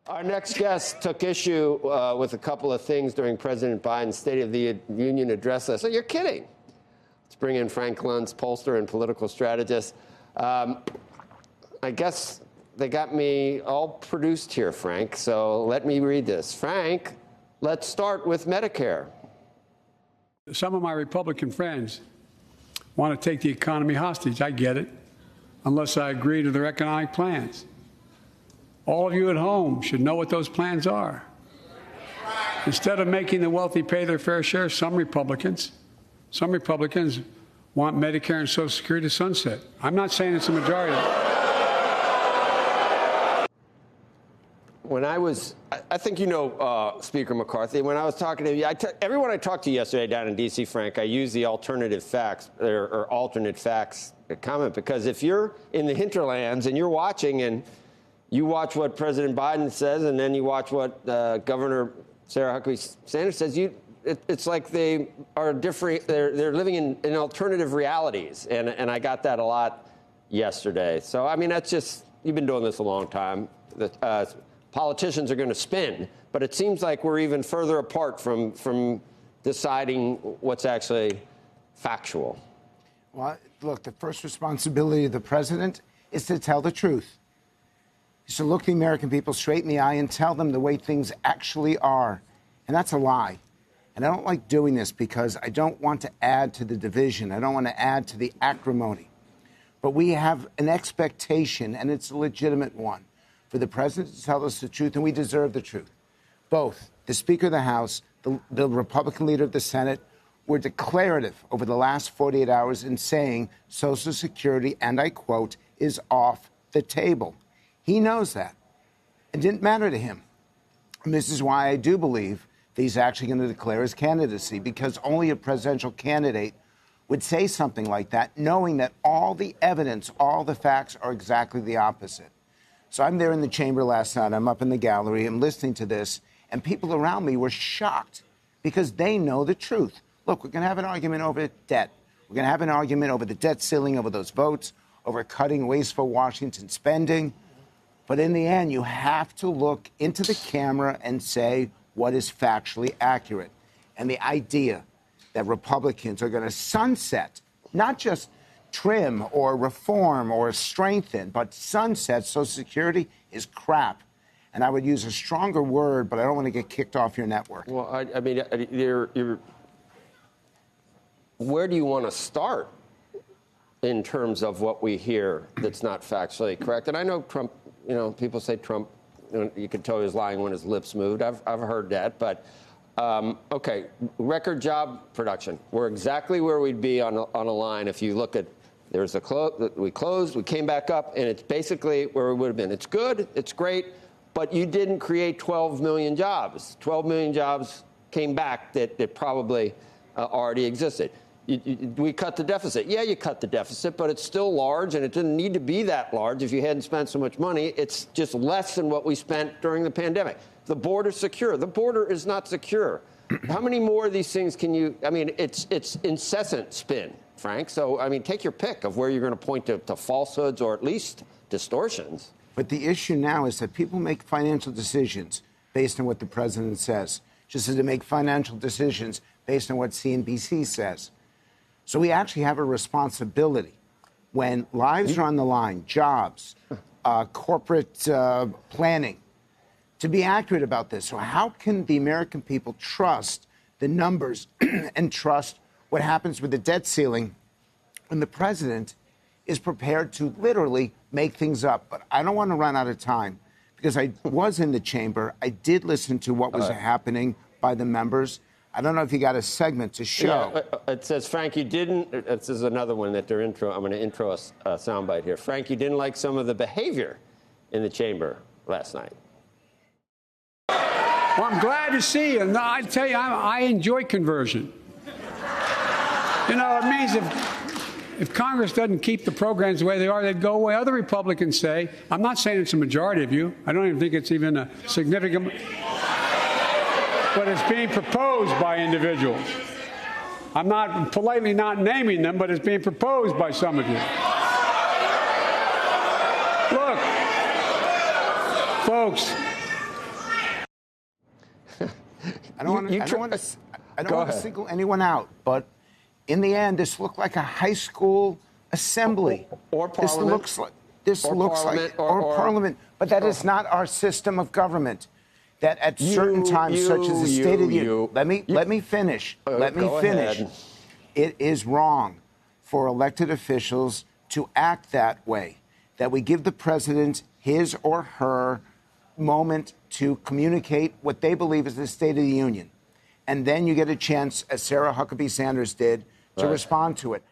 Our next guest took issue with a couple of things during President Biden's State of the Union address. So you're kidding. Let's bring in Frank Luntz, pollster and political strategist. I guess they got me all produced here, Frank, so let me read this. Frank, let's start with Medicare. Some of my Republican friends want to take the economy hostage. I get it, unless I agree to their economic plans. All of you at home should know what those plans are. Instead of making the wealthy pay their fair share, some Republicans want Medicare and Social Security to sunset. I'm not saying it's a majority. When I think you know Speaker McCarthy. When I was talking to you, everyone I talked to yesterday down in D.C., Frank, I used the alternative facts or alternate facts comment, because if you're in the hinterlands and you're watching and you watch what President Biden says, and then you watch what Governor Sarah Huckabee Sanders says, it's like they are different. They're living in alternative realities, and I got that a lot yesterday. So I mean, that's just, you've been doing this a long time. Politicians are going to spin, but it seems like we're even further apart from deciding what's actually factual. Well, look, the first responsibility of the president is to tell the truth. Is to look the American people straight in the eye and tell them the way things actually are. And that's a lie. And I don't like doing this because I don't want to add to the division. I don't want to add to the acrimony. But we have an expectation, and it's a legitimate one, for the president to tell us the truth, and we deserve the truth. Both the Speaker of the House, the Republican leader of the Senate, were declarative over the last 48 hours in saying Social Security, and I quote, is off the table. He knows that. It didn't matter to him. And this is why I do believe that he's actually going to declare his candidacy, because only a presidential candidate would say something like that, knowing that all the evidence, all the facts are exactly the opposite. So I'm there in the chamber last night. I'm up in the gallery. I'm listening to this. And people around me were shocked because they know the truth. Look, we're going to have an argument over debt. We're going to have an argument over the debt ceiling, over those votes, over cutting wasteful Washington spending. But in the end, you have to look into the camera and say what is factually accurate. And the idea that Republicans are going to sunset, not just trim or reform or strengthen, but sunset Social Security is crap. And I would use a stronger word, but I don't want to get kicked off your network. Well, I mean, where do you want to start in terms of what we hear that's not factually correct? And I know Trump, you know, people say Trump, you could tell he was lying when his lips moved. I've heard that. But, okay, record job production. We're exactly where we'd be on a line if you look at, we closed, we came back up, and it's basically where we would have been. It's good, it's great, but you didn't create 12 million jobs. 12 million jobs came back that probably already existed. We cut the deficit. Yeah, you cut the deficit, but it's still large, and it didn't need to be that large if you hadn't spent so much money. It's just less than what we spent during the pandemic. The border's secure. The border is not secure. How many more of these things can you, I mean, it's incessant spin, Frank. So, I mean, take your pick of where you're going to point to falsehoods or at least distortions. But the issue now is that people make financial decisions based on what the president says, just as they make financial decisions based on what CNBC says. So we actually have a responsibility when lives are on the line, jobs, corporate planning, to be accurate about this. So how can the American people trust the numbers and trust what happens with the debt ceiling when the president is prepared to literally make things up? But I don't want to run out of time because I was in the chamber. I did listen to what was happening by the members. I don't know if you got a segment to show. Yeah, it says, Frank, you didn't. This is another one that they're intro. I'm going to intro a soundbite here. Frank, you didn't like some of the behavior in the chamber last night. Well, I'm glad to see you. No, I tell you, I enjoy conversion. You know, it means if Congress doesn't keep the programs the way they are, they'd go away. Other Republicans say, I'm not saying it's a majority of you. I don't even think it's even a significant, but it's being proposed by individuals. I'm not politely not naming them, but it's being proposed by some of you. Look, folks, I don't want to single anyone out, but in the end, this looked like a high school assembly. Or parliament. This looks like parliament, but that is not our system of government. That at certain times, such as the State of the Union, let me finish. Let me finish. Ahead. It is wrong for elected officials to act that way. That we give the president his or her moment to communicate what they believe is the State of the Union, and then you get a chance, as Sarah Huckabee Sanders did, to respond to it.